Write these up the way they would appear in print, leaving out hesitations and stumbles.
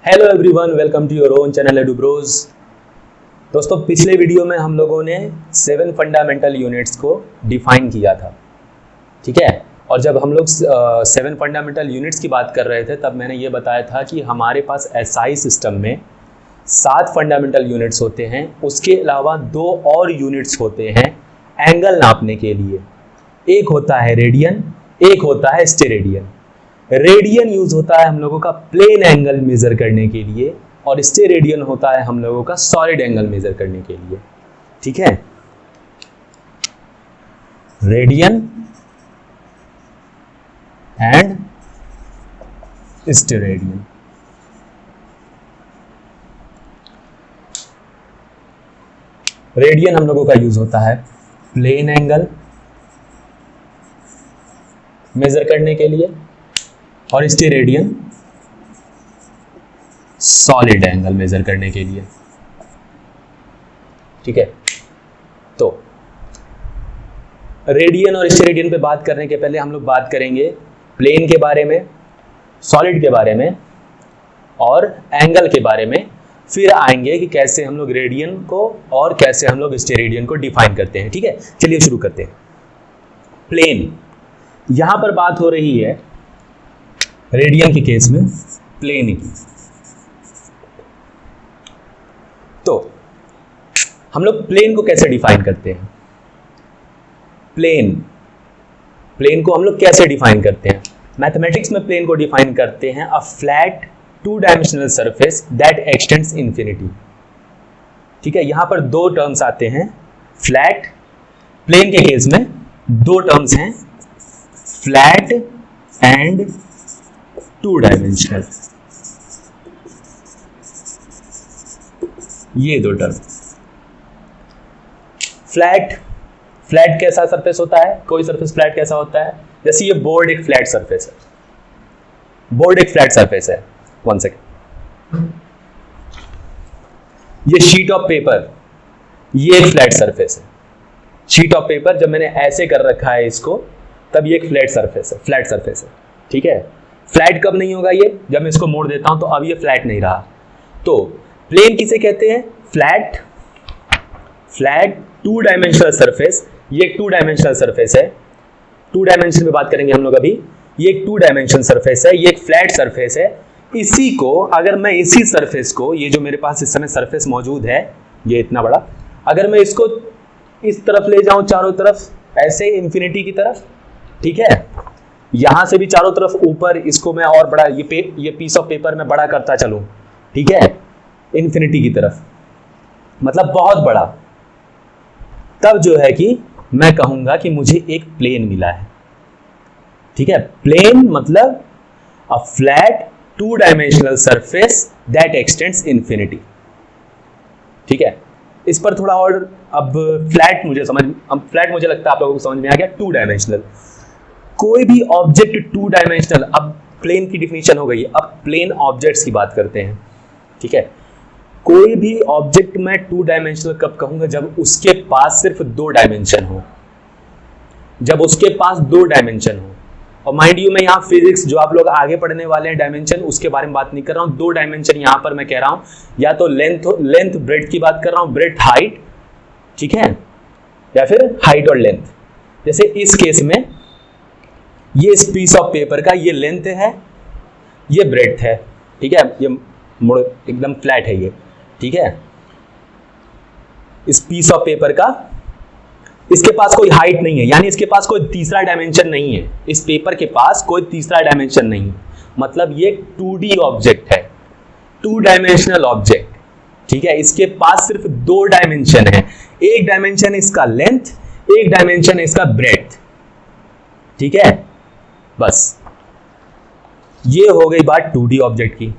Hello everyone, welcome to your own channel Edu Bros. दोस्तों, पिछले video में हम लोगों ने 7 फंडामेंटल यूनिट्स को डिफाइन किया था, ठीक है। और जब हम लोग 7 फंडामेंटल यूनिट्स की बात कर रहे थे तब मैंने ये बताया था कि हमारे पास एसआई सिस्टम में 7 फंडामेंटल यूनिट्स होते हैं। उसके अलावा 2 और यूनिट्स होते हैं एंगल नापने के लिए। एक होता है रेडियन, एक होता है स्टेरेडियन। रेडियन यूज होता है हम लोगों का प्लेन एंगल मेजर करने के लिए और स्टेरेडियन होता है हम लोगों का सॉलिड एंगल मेजर करने के लिए, ठीक है। Radian and steradian. रेडियन हम लोगों का यूज होता है प्लेन एंगल मेजर करने के लिए और स्टेरेडियन सॉलिड एंगल मेजर करने के लिए, ठीक है। तो रेडियन और स्टेरेडियन पे बात करने के पहले हम लोग बात करेंगे प्लेन के बारे में, सॉलिड के बारे में और एंगल के बारे में। फिर आएंगे कि कैसे हम लोग रेडियन को और कैसे हम लोग स्टेरेडियन को डिफाइन करते हैं, ठीक है। चलिए शुरू करते हैं। प्लेन, यहां पर बात हो रही है रेडियन के केस में प्लेन की। तो हम लोग प्लेन को कैसे डिफाइन करते हैं? प्लेन को हम लोग कैसे डिफाइन करते हैं? मैथमेटिक्स में प्लेन को डिफाइन करते हैं a flat 2 dimensional surface that x tends infinity, ठीक है। यहां पर 2 टर्म्स आते हैं। फ्लैट, प्लेन के केस में 2 टर्म्स हैं, फ्लैट एंड 2 डायमेंशनल। ये 2 टर्म। फ्लैट कैसा सरफेस होता है? कोई सरफेस फ्लैट कैसा होता है? जैसे ये बोर्ड एक फ्लैट सरफेस है, बोर्ड एक फ्लैट सरफेस है। 1 सेकेंड। ये शीट ऑफ पेपर, ये एक फ्लैट सरफेस है। शीट ऑफ पेपर जब मैंने ऐसे कर रखा है इसको, तब ये एक फ्लैट सरफेस है, ठीक है। फ्लैट कब नहीं होगा? ये जब मैं इसको मोड़ देता हूं तो अब ये फ्लैट नहीं रहा। तो प्लेन किसे कहते हैं? Flat 2 dimensional surface. ये एक 2 डायमेंशनल सरफेस है। 2 डायमेंशन में बात करेंगे हम लोग अभी। ये एक 2 डायमेंशन सरफेस है, ये एक फ्लैट सरफेस है। इसी को अगर मैं इसी सरफेस को, ये जो मेरे पास इस समय सरफेस मौजूद है, ये इतना बड़ा, अगर मैं इसको इस तरफ ले जाऊं चारों तरफ, ऐसे इंफिनिटी की तरफ, ठीक है, यहां से भी चारों तरफ ऊपर इसको मैं और बड़ा, ये पीस ऑफ पेपर में बड़ा करता चलूं, ठीक है, इंफिनिटी की तरफ, मतलब बहुत बड़ा, तब जो है कि मैं कहूंगा कि मुझे एक प्लेन मिला है, ठीक है। प्लेन मतलब a flat 2 dimensional surface that x tends infinity, ठीक है। इस पर थोड़ा और अब फ्लैट मुझे लगता है आप लोगों को समझ में आ गया। 2 डायमेंशनल, कोई भी ऑब्जेक्ट 2 डायमेंशनल। अब प्लेन की डिफिनीशन हो गई, अब प्लेन ऑब्जेक्ट्स की बात करते हैं, ठीक है। कोई भी ऑब्जेक्ट मैं 2 डायमेंशनल कब कहूंगा? जब उसके पास सिर्फ 2 डायमेंशन हो, जब उसके पास 2 डायमेंशन हो। और माइंड यू, मैं यहाँ फिजिक्स जो आप लोग आगे पढ़ने वाले हैं डायमेंशन, उसके बारे में बात नहीं कर रहा हूँ। 2 डायमेंशन यहाँ पर मैं कह रहा हूँ, या तो लेंथ ब्रेड्थ की बात कर रहा हूँ, ब्रेड्थ हाइट, ठीक है, या फिर हाइट और लेंथ। जैसे इस केस में ये इस पीस ऑफ पेपर का ये लेंथ है, ये ब्रेड्थ है, ठीक है, ये मुड़ एकदम फ्लैट है ये, ठीक है। इस पीस ऑफ पेपर का, इसके पास कोई हाइट नहीं है, यानी इसके पास कोई तीसरा डायमेंशन नहीं है। इस पेपर के पास कोई तीसरा डायमेंशन नहीं है, मतलब ये 2D ऑब्जेक्ट है, 2 डायमेंशनल ऑब्जेक्ट, ठीक है। इसके पास सिर्फ 2 डायमेंशन है। एक डायमेंशन इसका लेंथ, एक डायमेंशन इसका ब्रेड्थ, ठीक है। बस ये हो गई बात 2D ऑब्जेक्ट की।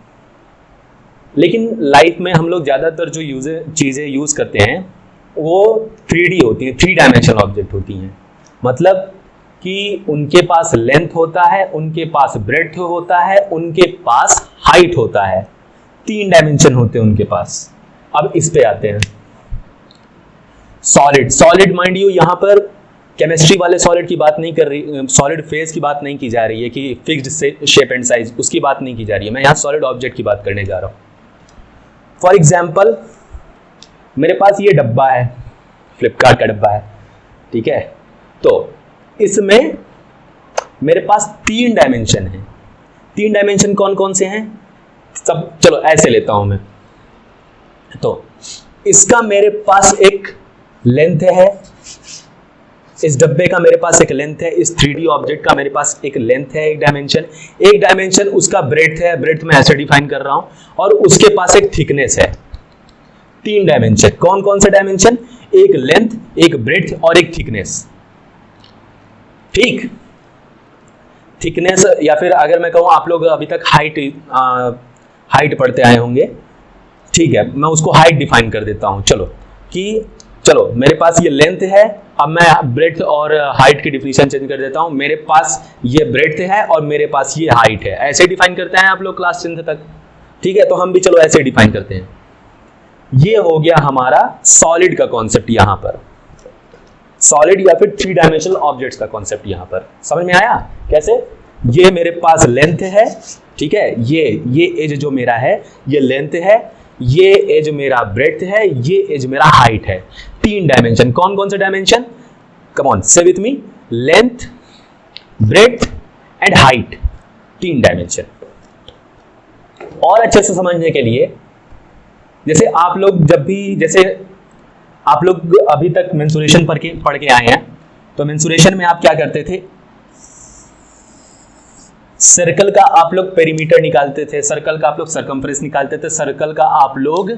लेकिन लाइफ में हम लोग ज्यादातर जो चीजें यूज करते हैं वो 3D होती हैं, 3 डायमेंशनल ऑब्जेक्ट होती हैं। मतलब कि उनके पास लेंथ होता है, उनके पास ब्रेड्थ होता है, उनके पास हाइट होता है, 3 डायमेंशन होते हैं उनके पास। अब इस पे आते हैं। सॉलिड माइंड यू, यहां पर केमिस्ट्री वाले सॉलिड की बात नहीं कर रही, सॉलिड फेज की बात नहीं की जा रही है कि फिक्स्ड शेप एंड साइज, उसकी बात नहीं की जा रही है। मैं यहाँ सॉलिड ऑब्जेक्ट की बात करने जा रहा हूँ। फॉर एग्जाम्पल मेरे पास ये डब्बा है, फ्लिपकार्ट का डब्बा है, ठीक है। तो इसमें मेरे पास 3 डायमेंशन है। 3 डायमेंशन कौन कौन से हैं? सब चलो ऐसे लेता हूं मैं। तो इसका मेरे पास एक लेंथ है, इस डब्बे का मेरे पास एक लेंथ है, इस 3D ऑब्जेक्ट का मेरे पास एक लेंथ है, एक डायमेंशन उसका ब्रेड्थ है, ब्रेड्थ मैं ऐसे डिफाइन कर रहा हूं, और उसके पास एक थिकनेस है। 3 डायमेंशन, कौन कौन से डायमेंशन? एक लेंथ, एक ब्रेड्थ और एक थिकनेस। ठीक, थिकनेस, या फिर अगर मैं कहूं, आप लोग अभी तक हाइट पढ़ते आए होंगे, ठीक है, मैं उसको हाइट डिफाइन कर देता हूं। चलो मेरे पास ये लेंथ है, अब मैं ब्रेड्थ और हाइट की डिफिनेशन चेंज कर देता हूं। मेरे पास ये ब्रेड्थ है और मेरे पास ये हाइट है। ऐसे डिफाइन करते हैं आप लोग क्लास 10th तक, ठीक है। तो हम भी चलो ऐसे डिफाइन करते हैं। ये हो गया हमारा सॉलिड का कॉन्सेप्ट, यहां पर सॉलिड या फिर 3 डायमेंशनल ऑब्जेक्ट्स का कॉन्सेप्ट यहां पर समझ में आया कैसे? ये मेरे पास लेंथ है, ठीक है, ये एज जो मेरा है ये लेंथ है, ये एज मेरा ब्रेड्थ है, ये एज मेरा हाइट है। 3 डायमेंशन, कौन कौन से डायमेंशन? कम ऑन से with me, length, breadth and height, 3 dimension. और अच्छे से समझने के लिए, जैसे आप लोग अभी तक मेंसुरेशन पढ़ के आए हैं, तो मेंसुरेशन में आप क्या करते थे? सर्कल का आप लोग पेरीमीटर निकालते थे, सर्कल का आप लोग सरकमफ्रेंस निकालते थे, सर्कल का आप लोग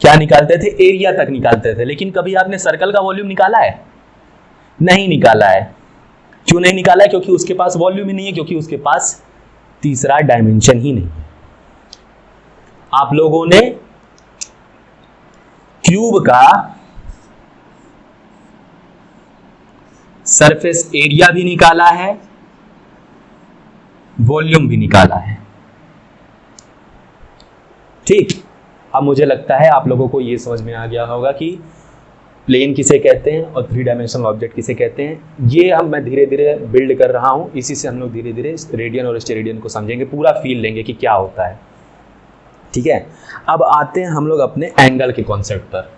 क्या निकालते थे? एरिया तक निकालते थे। लेकिन कभी आपने सर्कल का वॉल्यूम निकाला है? नहीं निकाला है। क्यों नहीं निकाला है? क्योंकि उसके पास वॉल्यूम ही नहीं है, क्योंकि उसके पास तीसरा डायमेंशन ही नहीं है। आप लोगों ने क्यूब का सरफेस एरिया भी निकाला है, वॉल्यूम भी निकाला है, ठीक। अब मुझे लगता है आप लोगों को यह समझ में आ गया होगा कि प्लेन किसे कहते हैं और 3 डायमेंशनल ऑब्जेक्ट किसे कहते हैं। ये मैं धीरे धीरे बिल्ड कर रहा हूं, इसी से हम लोग धीरे धीरे रेडियन और स्टेरेडियन को समझेंगे, पूरा फील लेंगे कि क्या होता है, ठीक है। अब आते हैं हम लोग अपने एंगल के कॉन्सेप्ट पर।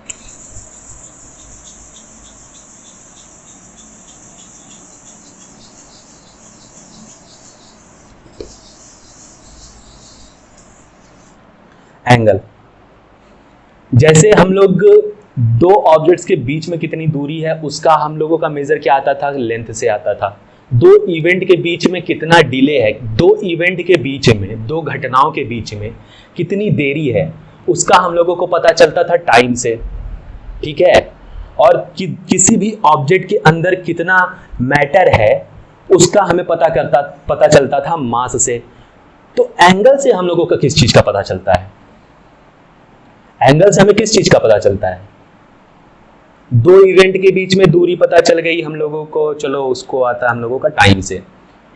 एंगल, जैसे हम लोग 2 ऑब्जेक्ट्स के बीच में कितनी दूरी है उसका हम लोगों का मेजर क्या आता था? लेंथ से आता था। 2 इवेंट के बीच में कितना डिले है, 2 इवेंट के बीच में, 2 घटनाओं के बीच में कितनी देरी है, उसका हम लोगों को पता चलता था टाइम से, ठीक है। और किसी भी ऑब्जेक्ट के अंदर कितना मैटर है उसका हमें पता चलता था मास से। तो एंगल से हम लोगों का किस चीज का पता चलता है? एंगल से हमें किस चीज का पता चलता है? 2 इवेंट के बीच में दूरी पता चल गई हम लोगों को, चलो उसको आता है हम लोगों का टाइम से,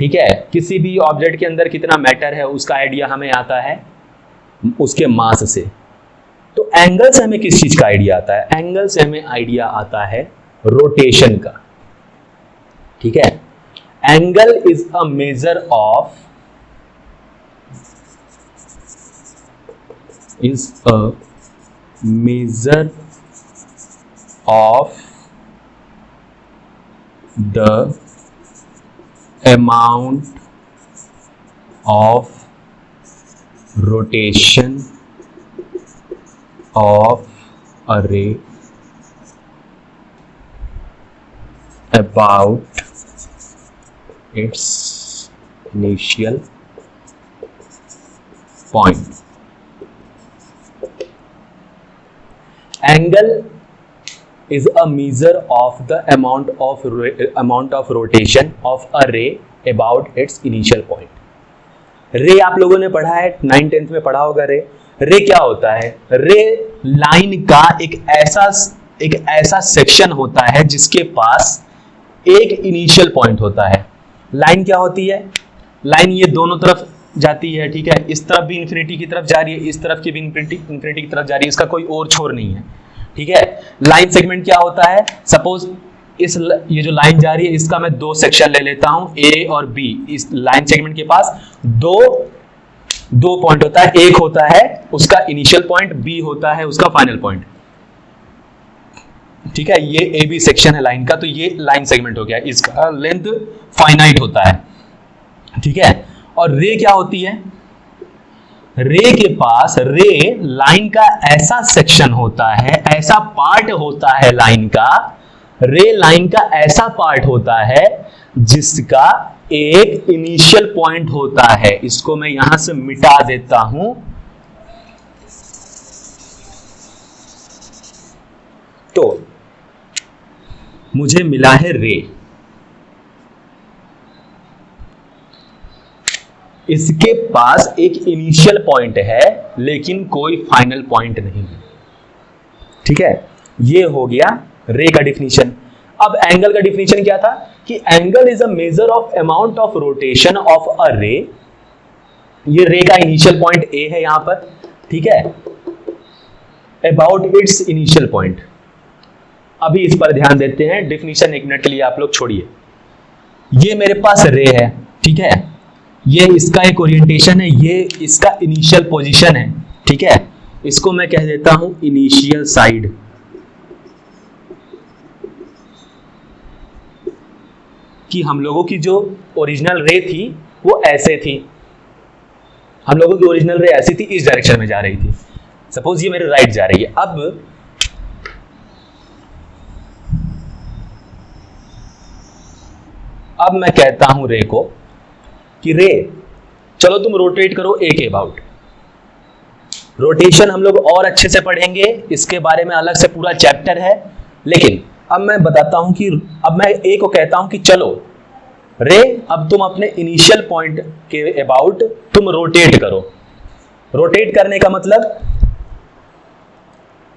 ठीक है। किसी भी ऑब्जेक्ट के अंदर कितना मैटर है उसका आइडिया हमें आता है उसके मास से। तो एंगल से हमें किस चीज का आइडिया आता है? एंगल से हमें आइडिया आता है रोटेशन का, ठीक है। Angle is a measure of measure of the amount of rotation of a ray about its initial point. Angle is a measure of the amount of rotation of a ray about its initial point. रे आप लोगों ने पढ़ा है, 9th-10th में पढ़ा होगा। रे क्या होता है? रे लाइन का एक ऐसा सेक्शन होता है जिसके पास एक इनिशियल पॉइंट होता है। लाइन क्या होती है? लाइन ये दोनों तरफ जाती है, ठीक है। इस तरफ भी इन्फिनिटी की तरफ जा रही है, इस तरफ की भी इन्फिनिटी की तरफ जा रही है, इसका कोई और छोर नहीं है, ठीक है। लाइन सेगमेंट क्या होता है? सपोज ये जो लाइन जा रही है इसका मैं दो सेक्शन ले लेता हूं, ए और बी। इस लाइन सेगमेंट के पास दो पॉइंट होता है, एक होता है उसका इनिशियल पॉइंट, बी होता है उसका फाइनल पॉइंट। ठीक है, ये ए बी सेक्शन है लाइन का, तो ये लाइन सेगमेंट हो गया, इसका लेंथ फाइनाइट होता है। ठीक है, और रे क्या होती है? रे के पास, रे लाइन का ऐसा सेक्शन होता है, ऐसा पार्ट होता है लाइन का, रे लाइन का ऐसा पार्ट होता है जिसका एक इनिशियल पॉइंट होता है। इसको मैं यहां से मिटा देता हूं। तो मुझे मिला है रे, इसके पास एक इनिशियल पॉइंट है लेकिन कोई फाइनल पॉइंट नहीं है। ठीक है, ये हो गया रे का डिफिनीशन। अब एंगल का डिफिनीशन क्या था कि angle is a measure of amount of rotation of a रे। ये रे का इनिशियल पॉइंट ए है यहां पर, ठीक है, अबाउट इट्स इनिशियल पॉइंट। अभी इस पर ध्यान देते हैं, डिफिनीशन एक मिनट के लिए आप लोग छोड़िए। ये मेरे पास रे है, ठीक है, ये इसका एक ओरिएंटेशन है, ये इसका इनिशियल पोजीशन है। ठीक है, इसको मैं कह देता हूं इनिशियल साइड। कि हम लोगों की जो ओरिजिनल रे थी वो ऐसे थी, हम लोगों की ओरिजिनल रे ऐसी थी, इस डायरेक्शन में जा रही थी। सपोज ये मेरे राइट जा रही है। अब मैं कहता हूं रे को कि रे चलो तुम रोटेट करो ए के अबाउट। रोटेशन हम लोग और अच्छे से पढ़ेंगे, इसके बारे में अलग से पूरा चैप्टर है, लेकिन अब मैं बताता हूं कि अब मैं ए को कहता हूं कि चलो रे अब तुम अपने इनिशियल पॉइंट के अबाउट तुम रोटेट करो। रोटेट करने का मतलब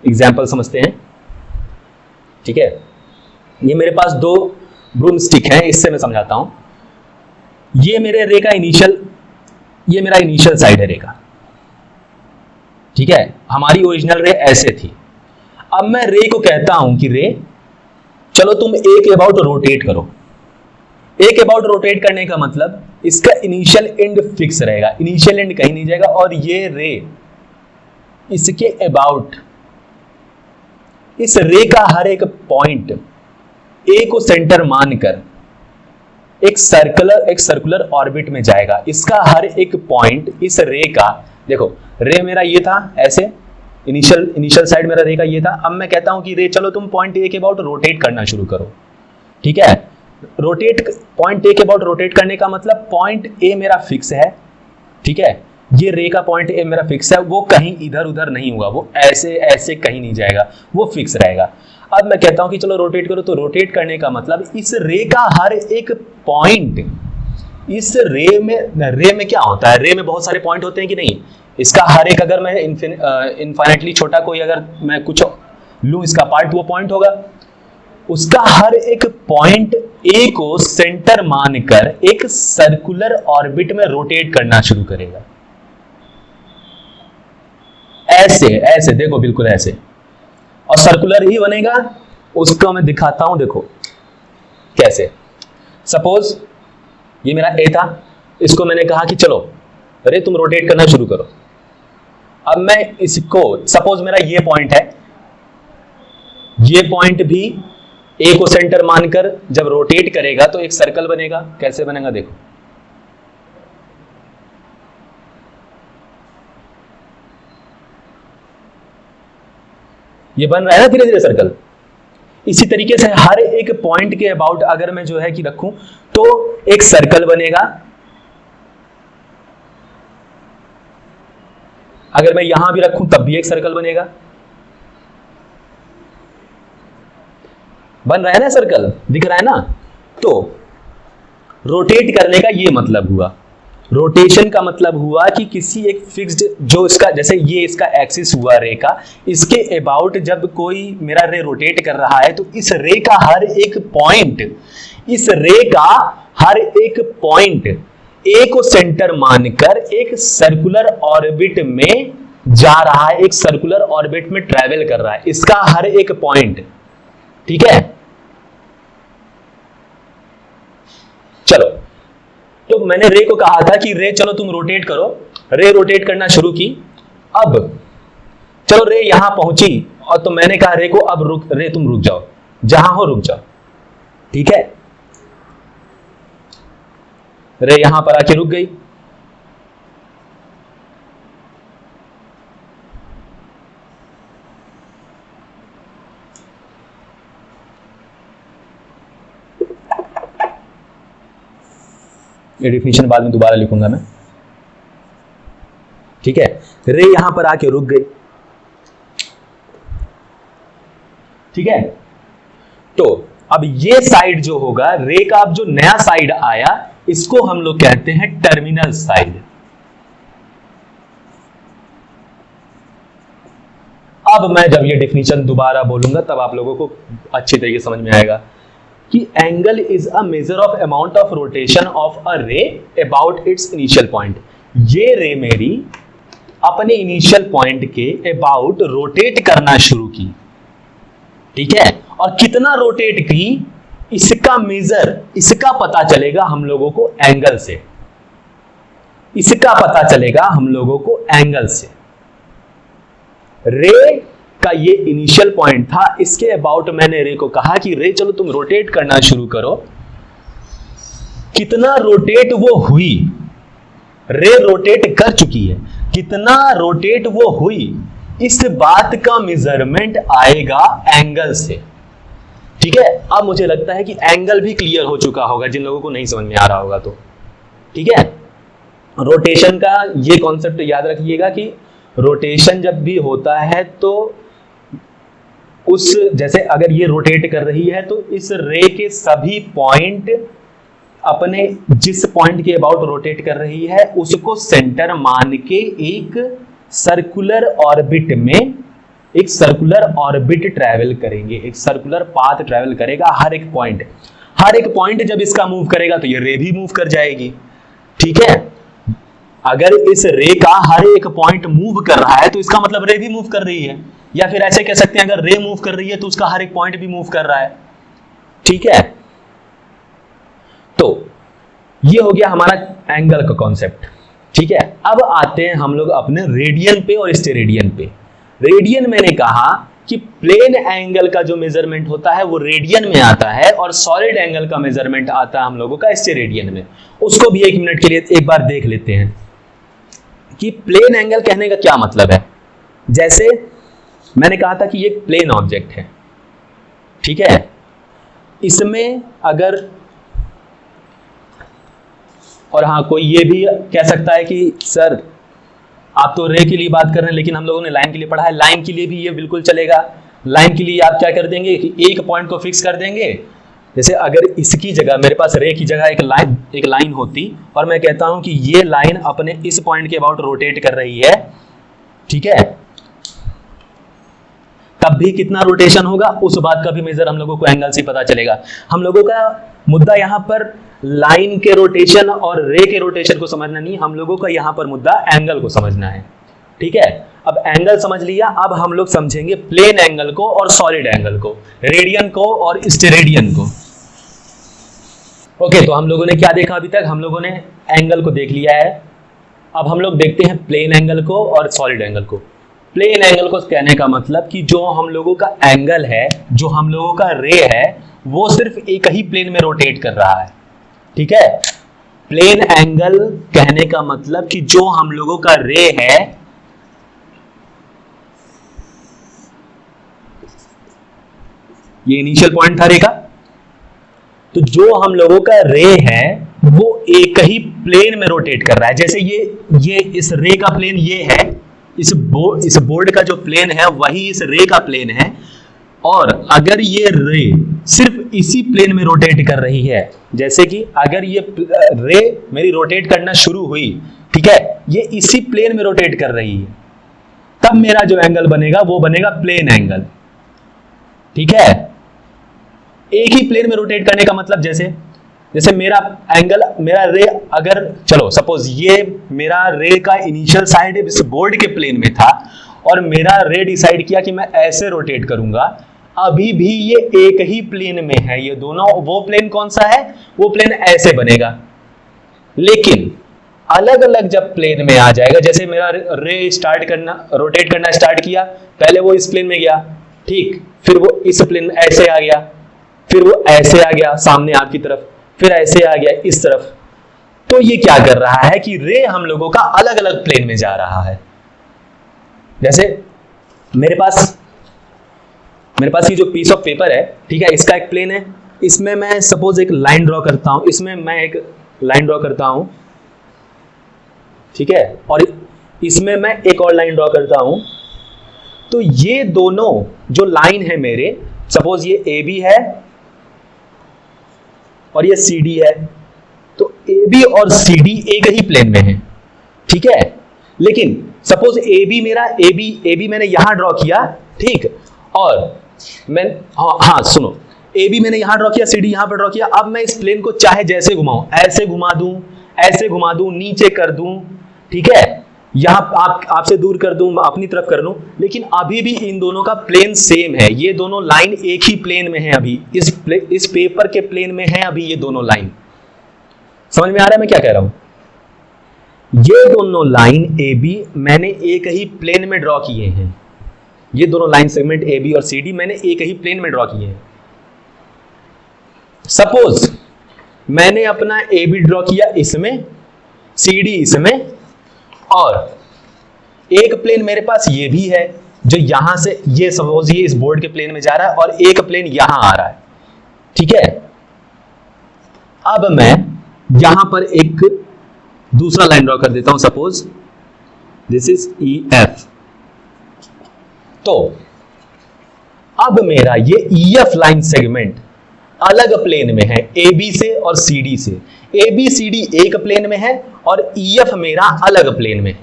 एग्जाम्पल समझते हैं। ठीक है, ये मेरे पास दो ब्रूम स्टिक है, इससे मैं समझाता हूं। ये मेरे रे का इनिशियल, ये मेरा इनिशियल साइड है रे का। ठीक है, हमारी ओरिजिनल रे ऐसे थी। अब मैं रे को कहता हूं कि रे चलो तुम ए के अबाउट रोटेट करो। ए के अबाउट रोटेट करने का मतलब इसका इनिशियल एंड फिक्स रहेगा, इनिशियल एंड कहीं नहीं जाएगा, और ये रे इसके अबाउट, इस रे का हर एक पॉइंट ए को सेंटर मानकर एक सर्कुलर ऑर्बिट में जाएगा। इसका हर एक पॉइंट इस रे का, देखो रे मेरा ये था ऐसे, इनिशियल साइड मेरा रे का ये था। अब मैं कहता हूं कि रे चलो तुम पॉइंट ए के अबाउट रोटेट करना शुरू करो। ठीक है, रोटेट पॉइंट ए के अबाउट रोटेट करने का मतलब पॉइंट ए मेरा फिक्स है। ठीक है, ये रे का पॉइंट ए मेरा फिक्स है, वो कहीं इधर उधर नहीं होगा, वो ऐसे ऐसे कहीं नहीं जाएगा, वो फिक्स रहेगा। अब मैं कहता हूं कि चलो रोटेट करो, तो रोटेट करने का मतलब इस रे का हर एक पॉइंट, इस रे में क्या होता है, रे में बहुत सारे पॉइंट होते हैं कि नहीं, इसका हर एक, अगर मैं इनफाइनाइटली छोटा कोई अगर मैं कुछ लूं इसका पार्ट, वो पॉइंट होगा। उसका हर एक पॉइंट ए को सेंटर मानकर एक सर्कुलर ऑर्बिट में रोटेट करना शुरू करेगा। ऐसे ऐसे देखो, बिल्कुल ऐसे, और सर्कुलर ही बनेगा। उसको मैं दिखाता हूं, देखो कैसे। सपोज ये मेरा ए था, इसको मैंने कहा कि चलो अरे तुम रोटेट करना शुरू करो। अब मैं इसको, सपोज मेरा ये पॉइंट है, ये पॉइंट भी ए को सेंटर मानकर जब रोटेट करेगा तो एक सर्कल बनेगा। कैसे बनेगा देखो, ये बन रहा है ना धीरे धीरे सर्कल। इसी तरीके से हर एक पॉइंट के अबाउट अगर मैं जो है कि रखूं तो एक सर्कल बनेगा। अगर मैं यहां भी रखूं तब भी एक सर्कल बनेगा। बन रहा है ना सर्कल, दिख रहा है ना। तो रोटेट करने का ये मतलब हुआ, रोटेशन का मतलब हुआ कि किसी एक फिक्स्ड, जो इसका, जैसे ये इसका एक्सिस हुआ रे का, इसके अबाउट जब कोई मेरा रे रोटेट कर रहा है तो इस रे का हर एक पॉइंट, इस रे का हर एक पॉइंट ए को सेंटर मानकर एक सर्कुलर ऑर्बिट में जा रहा है, एक सर्कुलर ऑर्बिट में ट्रैवल कर रहा है, इसका हर एक पॉइंट। ठीक है, तो मैंने रे को कहा था कि रे चलो तुम रोटेट करो, रे रोटेट करना शुरू की। अब चलो रे यहां पहुंची और तो मैंने कहा रे को अब रुक, रे तुम रुक जाओ, जहां हो रुक जाओ, ठीक है। रे यहां पर आके रुक गई। ये डिफिनीशन बाद में दोबारा लिखूंगा मैं, ठीक है। रे यहां पर आके रुक गई, ठीक है। तो अब ये साइड जो होगा, रे का अब जो नया साइड आया, इसको हम लोग कहते हैं टर्मिनल साइड। अब मैं जब ये डिफिनीशन दोबारा बोलूंगा तब आप लोगों को अच्छी तरीके समझ में आएगा कि angle is a measure of amount of rotation of a रे अबाउट इट्स इनिशियल पॉइंट। ये रे मेरी अपने इनिशियल पॉइंट के अबाउट रोटेट करना शुरू की, ठीक है। और कितना रोटेट की, इसका मेजर, इसका पता चलेगा हम लोगों को एंगल से, इसका पता चलेगा हम लोगों को एंगल से। रे का ये इनिशियल पॉइंट था, इसके अबाउट मैंने रे को कहा कि रे चलो तुम रोटेट करना शुरू करो। कितना रोटेट वो हुई, रे रोटेट कर चुकी है, कितना रोटेट वो हुई, इस बात का मेजरमेंट आएगा एंगल से, ठीक है। अब मुझे लगता है कि एंगल भी क्लियर हो चुका होगा जिन लोगों को नहीं समझ में आ रहा होगा तो, ठीक है। रोटेशन का ये कॉन्सेप्ट याद रखिएगा कि रोटेशन जब भी होता है तो उस, जैसे अगर ये रोटेट कर रही है तो इस रे के सभी पॉइंट अपने जिस पॉइंट के अबाउट रोटेट कर रही है उसको सेंटर मान के एक सर्कुलर ऑर्बिट में, एक सर्कुलर ऑर्बिट ट्रैवल करेंगे, एक सर्कुलर पाथ ट्रैवल करेगा हर एक पॉइंट। हर एक पॉइंट जब इसका मूव करेगा तो ये रे भी मूव कर जाएगी, ठीक है। अगर इस रे का हर एक पॉइंट मूव कर रहा है तो इसका मतलब रे भी मूव कर रही है, या फिर ऐसे कह सकते हैं अगर रे मूव कर रही है तो उसका हर एक पॉइंट भी मूव कर रहा है, ठीक है। तो ये हो गया हमारा एंगल का कॉन्सेप्ट, ठीक है। अब आते हैं हम लोग अपने रेडियन पे और स्टेरेडियन पे। रेडियन मैंने कहा कि प्लेन एंगल का जो मेजरमेंट होता है वो रेडियन में आता है और सॉलिड एंगल का मेजरमेंट आता है हम लोगों का स्टेरेडियन में। उसको भी एक मिनट के लिए एक बार देख लेते हैं कि प्लेन एंगल कहने का क्या मतलब है। जैसे मैंने कहा था कि ये प्लेन ऑब्जेक्ट है, ठीक है। इसमें अगर, और हाँ कोई ये भी कह सकता है कि सर आप तो रे के लिए बात कर रहे हैं लेकिन हम लोगों ने लाइन के लिए पढ़ा है, लाइन के लिए भी ये बिल्कुल चलेगा। लाइन के लिए आप क्या कर देंगे कि एक पॉइंट को फिक्स कर देंगे। जैसे अगर इसकी जगह मेरे पास रे की जगह एक लाइन होती और मैं कहता हूं कि ये लाइन अपने इस पॉइंट के अबाउट रोटेट कर रही है, ठीक है, तब भी कितना रोटेशन होगा उस बात का भी मेजर हम लोगों को एंगल से पता चलेगा। हम लोगों का मुद्दा यहां पर लाइन के रोटेशन और रे के रोटेशन को समझना नहीं, हम लोगों का यहां पर मुद्दा एंगल को समझना है, ठीक है। अब एंगल समझ लिया, अब हम लोग समझेंगे प्लेन एंगल को और सॉलिड एंगल को, रेडियन को और स्टेरेडियन को। ओके, तो हम लोगों ने क्या देखा अभी तक? हम लोगों ने एंगल को देख लिया है। अब हम लोग देखते हैं प्लेन एंगल को और सॉलिड एंगल को। प्लेन एंगल को कहने का मतलब कि जो हम लोगों का एंगल है, जो हम लोगों का रे है, वो सिर्फ एक ही प्लेन में रोटेट कर रहा है, ठीक है। प्लेन एंगल कहने का मतलब कि जो हम लोगों का रे है, ये इनिशियल पॉइंट था रे का, तो जो हम लोगों का रे है वो एक ही प्लेन में रोटेट कर रहा है। जैसे ये इस रे का प्लेन ये है, इस बोर्ड का जो प्लेन है वही इस रे का प्लेन है, और अगर ये रे सिर्फ इसी प्लेन में रोटेट कर रही है, जैसे कि अगर ये रे मेरी रोटेट करना शुरू हुई, ठीक है, ये इसी प्लेन में रोटेट कर रही है, तब मेरा जो एंगल बनेगा वो बनेगा प्लेन एंगल, ठीक है। एक ही प्लेन में रोटेट करने का मतलब जैसे मेरा एंगल, मेरा रे, अगर चलो सपोज ये मेरा रे का इनिशियल साइड इस बोर्ड के प्लेन में था और मेरा रे डिसाइड किया कि मैं ऐसे रोटेट करूंगा, अभी भी ये एक ही प्लेन में है। ये दोनों, वो प्लेन कौन सा है? वो प्लेन ऐसे बनेगा, लेकिन अलग अलग जब प्लेन में आ जाएगा, जैसे मेरा रे स्टार्ट करना, रोटेट करना स्टार्ट किया, पहले वो इस प्लेन में गया, ठीक, फिर वो इस प्लेन में ऐसे आ गया, फिर वो ऐसे आ गया सामने आपकी तरफ, फिर ऐसे आ गया इस तरफ। तो ये क्या कर रहा है कि रे हम लोगों का अलग अलग प्लेन में जा रहा है। जैसे मेरे पास ये जो पीस ऑफ पेपर है, ठीक है, इसका एक प्लेन है, इसमें मैं सपोज एक लाइन ड्रॉ करता हूं, इसमें मैं एक लाइन ड्रॉ करता हूं, ठीक है, और इसमें मैं एक और लाइन ड्रॉ करता हूं। तो ये दोनों जो लाइन है मेरे, सपोज ये ए बी है और ये सी डी है, तो ए बी और सी डी एक ही प्लेन में है, ठीक है। लेकिन सपोज ए बी मैंने यहां ड्रॉ किया, ठीक, और मैं हाँ सुनो, ए बी मैंने यहां ड्रॉ किया, सी डी यहां पर ड्रॉ किया। अब मैं इस प्लेन को चाहे जैसे घुमाऊं, ऐसे घुमा दूं, ऐसे घुमा दूं, नीचे कर दूं, ठीक है, यहां आपसे दूर कर दूं, अपनी तरफ कर लूं, लेकिन अभी भी इन दोनों का प्लेन सेम है। ये दोनों लाइन एक ही प्लेन में है, अभी इस पेपर के प्लेन में है अभी ये दोनों लाइन। समझ में आ रहा है मैं क्या कह रहा हूं? ये दोनों लाइन ए बी मैंने एक ही प्लेन में ड्रॉ किए हैं। ये दोनों लाइन सेगमेंट ए बी और सी डी मैंने एक ही प्लेन में ड्रॉ किए हैं। सपोज मैंने अपना ए बी ड्रॉ किया इसमें, सी डी इसमें, और एक प्लेन मेरे पास ये भी है जो यहां से, ये सपोज ये इस बोर्ड के प्लेन में जा रहा है और एक प्लेन यहां आ रहा है, ठीक है। अब मैं यहां पर एक दूसरा लाइन ड्रॉ कर देता हूं, suppose this is E F. तो अब मेरा ये ई एफ लाइन सेगमेंट अलग प्लेन में है ए बी से और सी डी से। ए बी सी डी एक प्लेन में है और ई एफ मेरा अलग प्लेन में है,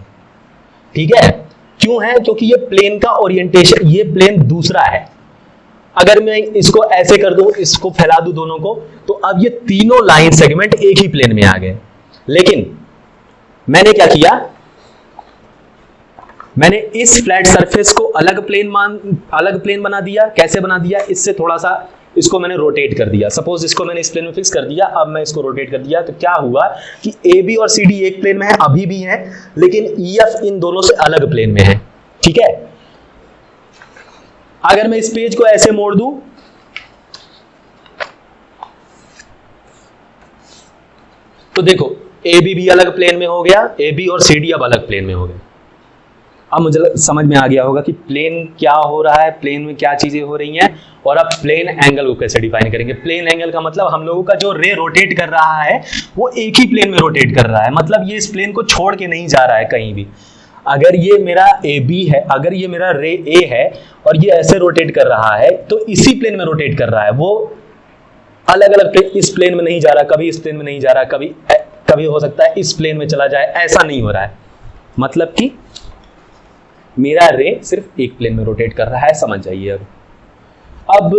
ठीक है। क्यों है? क्योंकि ये प्लेन का ओरिएंटेशन, ये प्लेन दूसरा है। अगर मैं इसको ऐसे कर दूं, इसको फैला दूं दोनों को, तो अब ये तीनों लाइन सेगमेंट एक ही प्लेन में आ गए। लेकिन मैंने क्या किया, मैंने इस फ्लैट सरफेस को अलग प्लेन बना दिया। कैसे बना दिया? इससे थोड़ा सा इसको मैंने रोटेट कर दिया। सपोज इसको मैंने इस प्लेन में फिक्स कर दिया, अब मैं इसको रोटेट कर दिया, तो क्या हुआ कि ए बी और सी डी एक प्लेन में है, अभी भी है, लेकिन ई एफ इन दोनों से अलग प्लेन में है, ठीक है। अगर मैं इस पेज को ऐसे मोड़ दूं, तो देखो ए बी भी अलग प्लेन में हो गया, ए बी और सी डी अब अलग प्लेन में हो गए। अब मुझे समझ में आ गया होगा कि प्लेन क्या हो रहा है, प्लेन में क्या चीजें हो रही हैं, और अब प्लेन एंगल को कैसे डिफाइन करेंगे। प्लेन एंगल का मतलब हम लोगों का जो रे रोटेट कर रहा है वो एक ही प्लेन में रोटेट कर रहा है, मतलब ये इस प्लेन को छोड़ के नहीं जा रहा है कहीं भी। अगर ये मेरा ए बी है, अगर ये मेरा रे ए है और ये ऐसे रोटेट कर रहा है, तो इसी प्लेन में रोटेट कर रहा है, वो अलग अलग प्लेन, इस प्लेन में नहीं जा रहा, कभी इस प्लेन में नहीं जा रहा, कभी हो सकता है इस प्लेन में चला जाए, ऐसा नहीं हो रहा है। मतलब कि मेरा रे सिर्फ एक प्लेन में रोटेट कर रहा है, समझ जाइए। अब